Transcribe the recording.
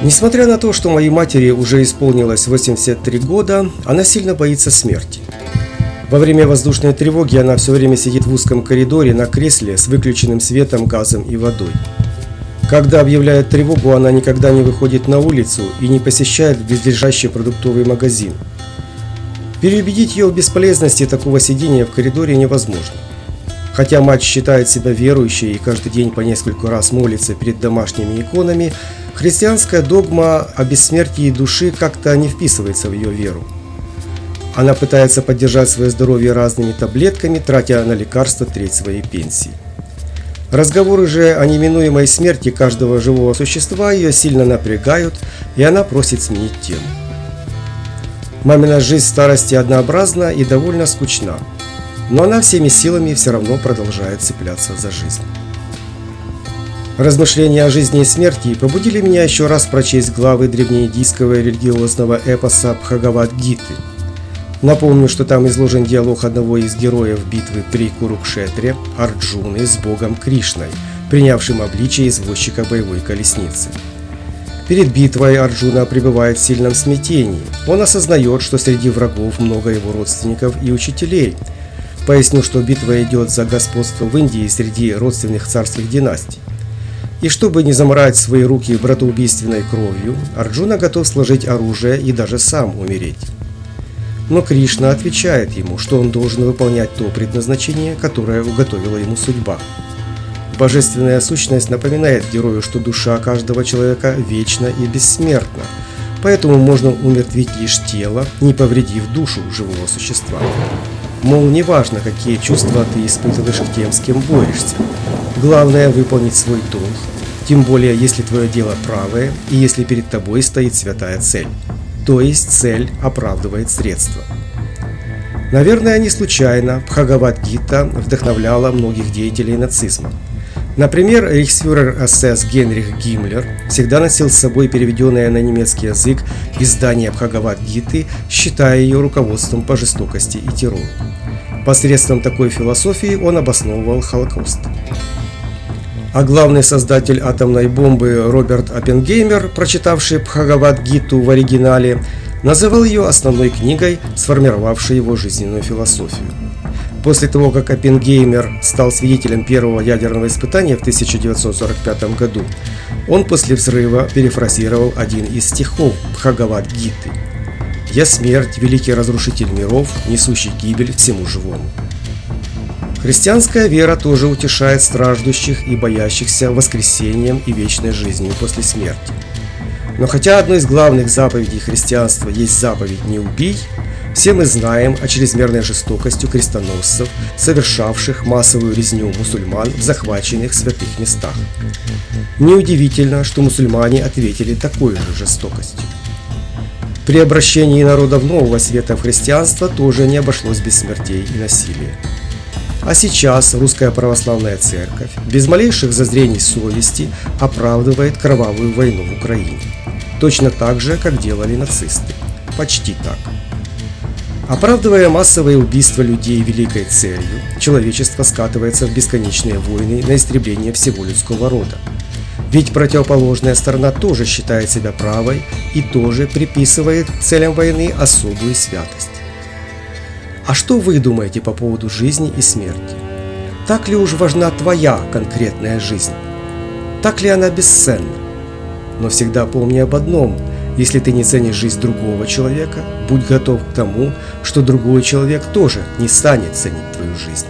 Несмотря на то, что моей матери уже исполнилось 83 года, она сильно боится смерти. Во время воздушной тревоги она все время сидит в узком коридоре на кресле с выключенным светом, газом и водой. Когда объявляют тревогу, она никогда не выходит на улицу и не посещает близлежащий продуктовый магазин. Переубедить ее в бесполезности такого сидения в коридоре невозможно. Хотя мать считает себя верующей и каждый день по нескольку раз молится перед домашними иконами, христианская догма о бессмертии души как-то не вписывается в ее веру. Она пытается поддержать свое здоровье разными таблетками, тратя на лекарства треть своей пенсии. Разговоры же о неминуемой смерти каждого живого существа ее сильно напрягают, и она просит сменить тему. Мамина жизнь в старости однообразна и довольно скучна, но она всеми силами все равно продолжает цепляться за жизнь. Размышления о жизни и смерти побудили меня еще раз прочесть главы древнеиндийского религиозного эпоса Бхагавад-гиты. Напомню, что там изложен диалог одного из героев битвы при Курукшетре, Арджуны, с богом Кришной, принявшим обличие извозчика боевой колесницы. Перед битвой Арджуна пребывает в сильном смятении. Он осознает, что среди врагов много его родственников и учителей. Поясню, что битва идет за господство в Индии среди родственных царских династий. И чтобы не заморать свои руки братоубийственной кровью, Арджуна готов сложить оружие и даже сам умереть. Но Кришна отвечает ему, что он должен выполнять то предназначение, которое уготовила ему судьба. Божественная сущность напоминает герою, что душа каждого человека вечна и бессмертна, поэтому можно умертвить лишь тело, не повредив душу живого существа. Мол, неважно, какие чувства ты испытываешь к тем, с кем борешься. Главное выполнить свой долг, тем более если твое дело правое и если перед тобой стоит святая цель. То есть цель оправдывает средства. Наверное, не случайно Бхагавад-гита вдохновляла многих деятелей нацизма. Например, рейхсфюрер СС Генрих Гиммлер всегда носил с собой переведенное на немецкий язык издание Бхагавад-гиты, считая ее руководством по жестокости и террору. Посредством такой философии он обосновывал Холокост. А главный создатель атомной бомбы Роберт Оппенгеймер, прочитавший Бхагавад-гиту в оригинале, называл ее основной книгой, сформировавшей его жизненную философию. После того, как Оппенгеймер стал свидетелем первого ядерного испытания в 1945 году, он после взрыва перефразировал один из стихов Бхагавад-гиты: «Я смерть, великий разрушитель миров, несущий гибель всему живому». Христианская вера тоже утешает страждущих и боящихся воскресением и вечной жизнью после смерти. Но хотя одной из главных заповедей христианства есть заповедь «Не убий», все мы знаем о чрезмерной жестокости крестоносцев, совершавших массовую резню мусульман в захваченных святых местах. Неудивительно, что мусульмане ответили такой же жестокостью. При обращении народов Нового Света в христианство тоже не обошлось без смертей и насилия. А сейчас Русская Православная Церковь без малейших зазрений совести оправдывает кровавую войну в Украине. Точно так же, как делали нацисты. Почти так. Оправдывая массовые убийства людей великой целью, человечество скатывается в бесконечные войны на истребление всего людского рода. Ведь противоположная сторона тоже считает себя правой и тоже приписывает целям войны особую святость. А что вы думаете по поводу жизни и смерти? Так ли уж важна твоя конкретная жизнь? Так ли она бесценна? Но всегда помни об одном: если ты не ценишь жизнь другого человека, будь готов к тому, что другой человек тоже не станет ценить твою жизнь.